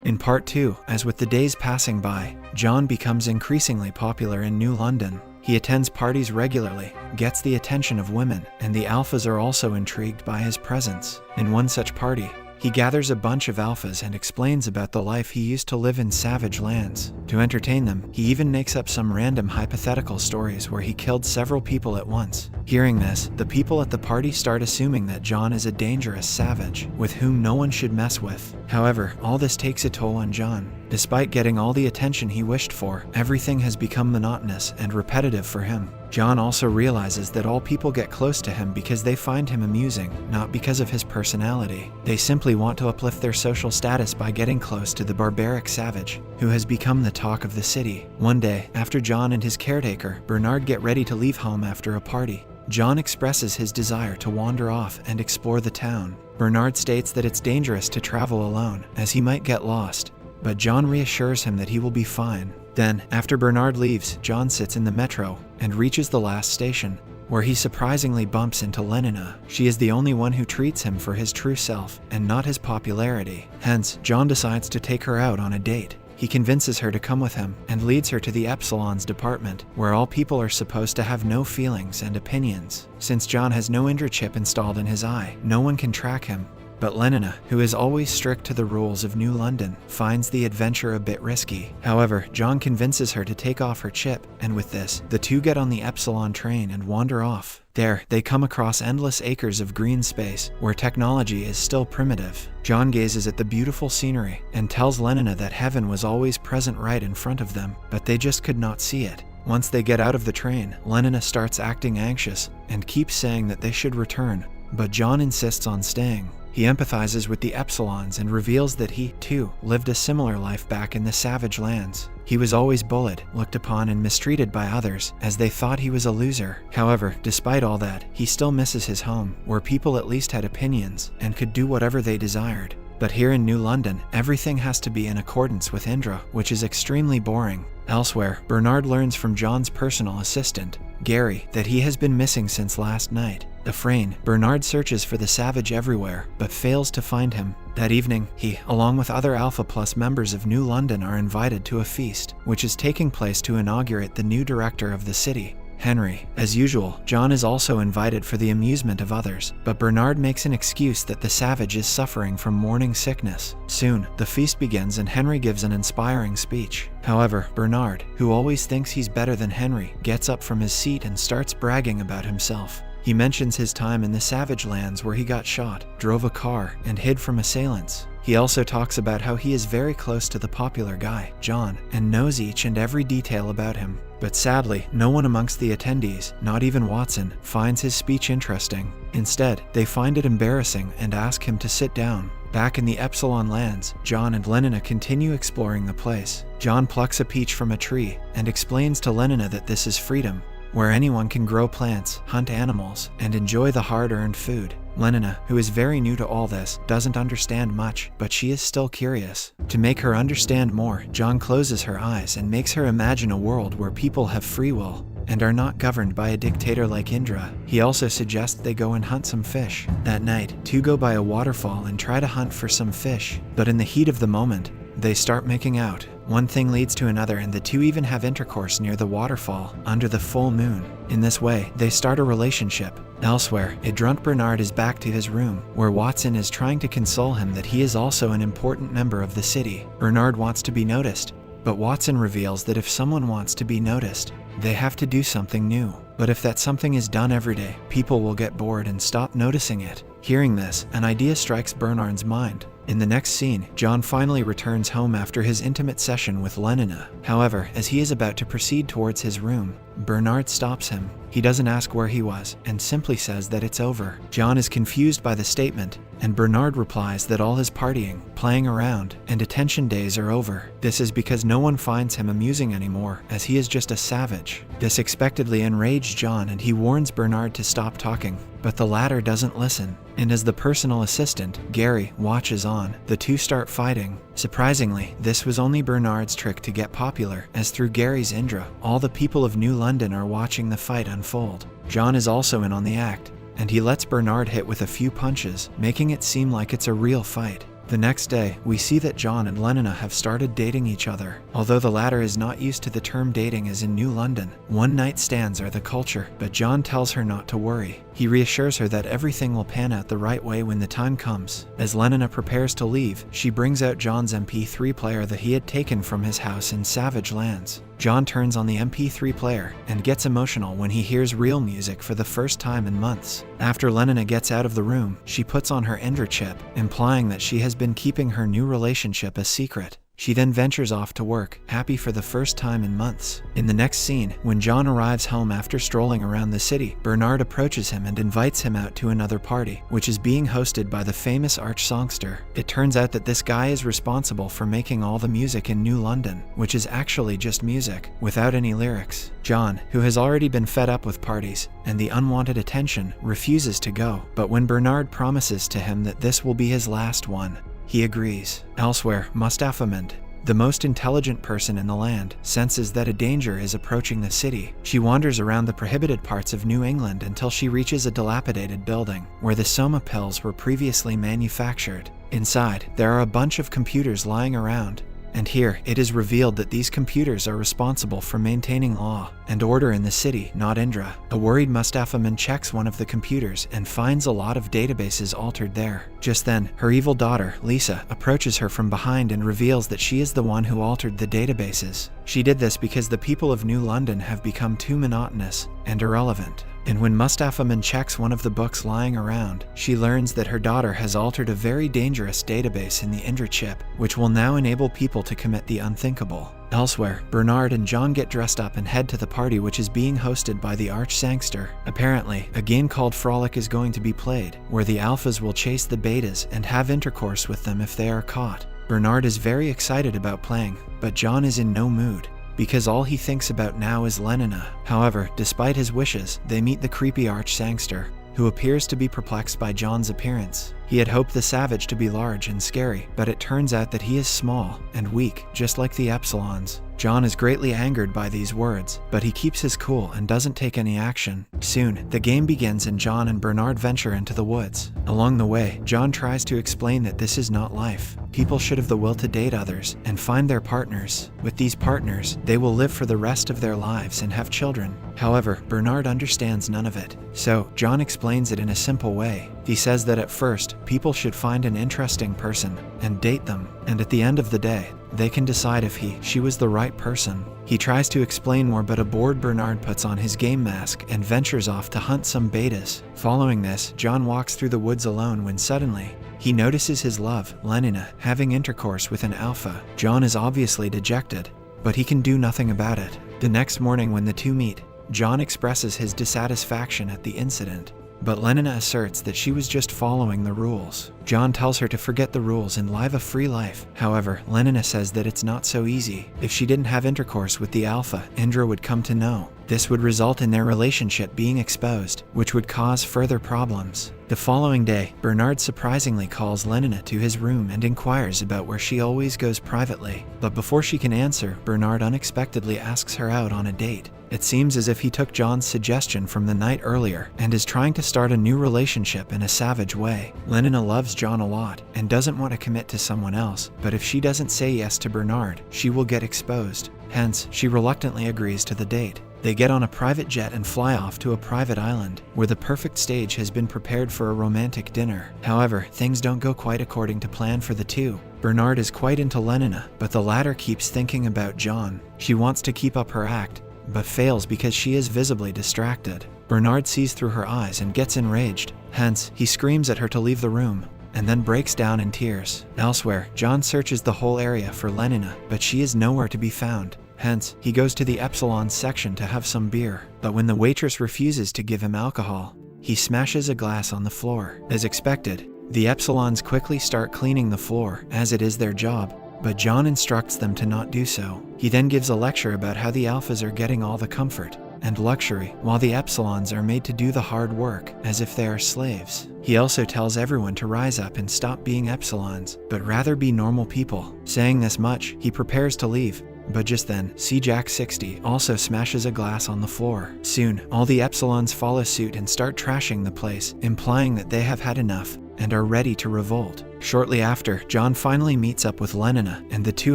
In part 2, as with the days passing by, John becomes increasingly popular in New London. He attends parties regularly, gets the attention of women, and the alphas are also intrigued by his presence. In one such party, he gathers a bunch of alphas and explains about the life he used to live in savage lands. To entertain them, he even makes up some random hypothetical stories where he killed several people at once. Hearing this, the people at the party start assuming that John is a dangerous savage, with whom no one should mess with. However, all this takes a toll on John. Despite getting all the attention he wished for, everything has become monotonous and repetitive for him. John also realizes that all people get close to him because they find him amusing, not because of his personality. They simply want to uplift their social status by getting close to the barbaric savage, who has become the talk of the city. One day, after John and his caretaker, Bernard, get ready to leave home after a party, John expresses his desire to wander off and explore the town. Bernard states that it's dangerous to travel alone, as he might get lost, but John reassures him that he will be fine. Then, after Bernard leaves, John sits in the metro and reaches the last station, where he surprisingly bumps into Lenina. She is the only one who treats him for his true self and not his popularity. Hence, John decides to take her out on a date. He convinces her to come with him and leads her to the Epsilon's department, where all people are supposed to have no feelings and opinions. Since John has no Indra chip installed in his eye, no one can track him. But Lenina, who is always strict to the rules of New London, finds the adventure a bit risky. However, John convinces her to take off her chip, and with this, the two get on the Epsilon train and wander off. There, they come across endless acres of green space, where technology is still primitive. John gazes at the beautiful scenery and tells Lenina that heaven was always present right in front of them, but they just could not see it. Once they get out of the train, Lenina starts acting anxious and keeps saying that they should return, but John insists on staying. He empathizes with the Epsilons and reveals that he, too, lived a similar life back in the savage lands. He was always bullied, looked upon, and mistreated by others, as they thought he was a loser. However, despite all that, he still misses his home, where people at least had opinions and could do whatever they desired. But here in New London, everything has to be in accordance with Indra, which is extremely boring. Elsewhere, Bernard learns from John's personal assistant, Gary, that he has been missing since last night. Afraid, Bernard searches for the savage everywhere, but fails to find him. That evening, he, along with other Alpha Plus members of New London, are invited to a feast, which is taking place to inaugurate the new director of the city, Henry. As usual, John is also invited for the amusement of others, but Bernard makes an excuse that the savage is suffering from morning sickness. Soon, the feast begins and Henry gives an inspiring speech. However, Bernard, who always thinks he's better than Henry, gets up from his seat and starts bragging about himself. He mentions his time in the savage lands where he got shot, drove a car, and hid from assailants. He also talks about how he is very close to the popular guy, John, and knows each and every detail about him. But sadly, no one amongst the attendees, not even Watson, finds his speech interesting. Instead, they find it embarrassing and ask him to sit down. Back in the Epsilon lands, John and Lenina continue exploring the place. John plucks a peach from a tree and explains to Lenina that this is freedom, where anyone can grow plants, hunt animals, and enjoy the hard-earned food. Lenina, who is very new to all this, doesn't understand much, but she is still curious. To make her understand more, John closes her eyes and makes her imagine a world where people have free will and are not governed by a dictator like Indra. He also suggests they go and hunt some fish. That night, two go by a waterfall and try to hunt for some fish, but in the heat of the moment, they start making out. One thing leads to another and the two even have intercourse near the waterfall, under the full moon. In this way, they start a relationship. Elsewhere, a drunk Bernard is back to his room, where Watson is trying to console him that he is also an important member of the city. Bernard wants to be noticed, but Watson reveals that if someone wants to be noticed, they have to do something new. But if that something is done every day, people will get bored and stop noticing it. Hearing this, an idea strikes Bernard's mind. In the next scene, John finally returns home after his intimate session with Lenina. However, as he is about to proceed towards his room, Bernard stops him. He doesn't ask where he was, and simply says that it's over. John is confused by the statement, and Bernard replies that all his partying, playing around, and attention days are over. This is because no one finds him amusing anymore, as he is just a savage. This expectedly enraged John, and he warns Bernard to stop talking, but the latter doesn't listen. And as the personal assistant, Gary, watches on, the two start fighting. Surprisingly, this was only Bernard's trick to get popular, as through Gary's Indra, all the people of New London are watching the fight unfold. John is also in on the act, and he lets Bernard hit with a few punches, making it seem like it's a real fight. The next day, we see that John and Lenina have started dating each other. Although the latter is not used to the term dating as in New London, one-night stands are the culture, but John tells her not to worry. He reassures her that everything will pan out the right way when the time comes. As Lenina prepares to leave, she brings out John's MP3 player that he had taken from his house in Savage Lands. John turns on the MP3 player and gets emotional when he hears real music for the first time in months. After Lenina gets out of the room, she puts on her Indra chip, implying that she has been keeping her new relationship a secret. She then ventures off to work, happy for the first time in months. In the next scene, when John arrives home after strolling around the city, Bernard approaches him and invites him out to another party, which is being hosted by the famous arch songster. It turns out that this guy is responsible for making all the music in New London, which is actually just music, without any lyrics. John, who has already been fed up with parties and the unwanted attention, refuses to go, but when Bernard promises to him that this will be his last one, he agrees. Elsewhere, Mustafa Mend, the most intelligent person in the land, senses that a danger is approaching the city. She wanders around the prohibited parts of New England until she reaches a dilapidated building where the Soma pills were previously manufactured. Inside, there are a bunch of computers lying around, and here it is revealed that these computers are responsible for maintaining law and order in the city, not Indra. A worried Mustafa Mend checks one of the computers and finds a lot of databases altered there. Just then, her evil daughter, Lisa, approaches her from behind and reveals that she is the one who altered the databases. She did this because the people of New London have become too monotonous and irrelevant. And when Mustafa Mend checks one of the books lying around, she learns that her daughter has altered a very dangerous database in the Indra chip, which will now enable people to commit the unthinkable. Elsewhere, Bernard and John get dressed up and head to the party which is being hosted by the arch sangster. Apparently, a game called Frolic is going to be played, where the alphas will chase the betas and have intercourse with them if they are caught. Bernard is very excited about playing, but John is in no mood, because all he thinks about now is Lenina. However, despite his wishes, they meet the creepy arch sangster, who appears to be perplexed by John's appearance. He had hoped the savage to be large and scary, but it turns out that he is small and weak, just like the Epsilons. John is greatly angered by these words, but he keeps his cool and doesn't take any action. Soon, the game begins and John and Bernard venture into the woods. Along the way, John tries to explain that this is not life. People should have the will to date others and find their partners. With these partners, they will live for the rest of their lives and have children. However, Bernard understands none of it. So, John explains it in a simple way. He says that at first, people should find an interesting person and date them, and at the end of the day, they can decide if she was the right person. He tries to explain more, but a bored Bernard puts on his game mask and ventures off to hunt some betas. Following this, John walks through the woods alone when suddenly, he notices his love, Lenina, having intercourse with an alpha. John is obviously dejected, but he can do nothing about it. The next morning when the two meet, John expresses his dissatisfaction at the incident, but Lenina asserts that she was just following the rules. John tells her to forget the rules and live a free life. However, Lenina says that it's not so easy. If she didn't have intercourse with the alpha, Indra would come to know. This would result in their relationship being exposed, which would cause further problems. The following day, Bernard surprisingly calls Lenina to his room and inquires about where she always goes privately. But before she can answer, Bernard unexpectedly asks her out on a date. It seems as if he took John's suggestion from the night earlier and is trying to start a new relationship in a savage way. Lenina loves John a lot and doesn't want to commit to someone else, but if she doesn't say yes to Bernard, she will get exposed. Hence, she reluctantly agrees to the date. They get on a private jet and fly off to a private island, where the perfect stage has been prepared for a romantic dinner. However, things don't go quite according to plan for the two. Bernard is quite into Lenina, but the latter keeps thinking about John. She wants to keep up her act, but fails because she is visibly distracted. Bernard sees through her eyes and gets enraged. Hence, he screams at her to leave the room, and then breaks down in tears. Elsewhere, John searches the whole area for Lenina, but she is nowhere to be found. Hence, he goes to the Epsilon section to have some beer, but when the waitress refuses to give him alcohol, he smashes a glass on the floor. As expected, the Epsilons quickly start cleaning the floor, as it is their job, but John instructs them to not do so. He then gives a lecture about how the alphas are getting all the comfort and luxury, while the Epsilons are made to do the hard work, as if they are slaves. He also tells everyone to rise up and stop being Epsilons, but rather be normal people. Saying this much, he prepares to leave, But just then, C-Jack-60 also smashes a glass on the floor. Soon, all the Epsilons follow suit and start trashing the place, implying that they have had enough and are ready to revolt. Shortly after, John finally meets up with Lenina, and the two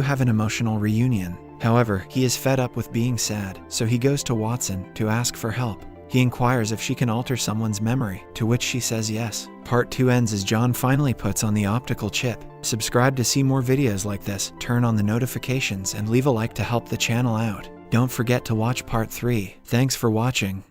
have an emotional reunion. However, he is fed up with being sad, so he goes to Watson to ask for help. He inquires if she can alter someone's memory, to which she says yes. Part 2 ends as John finally puts on the optical chip. Subscribe to see more videos like this, turn on the notifications, and leave a like to help the channel out. Don't forget to watch Part 3. Thanks for watching.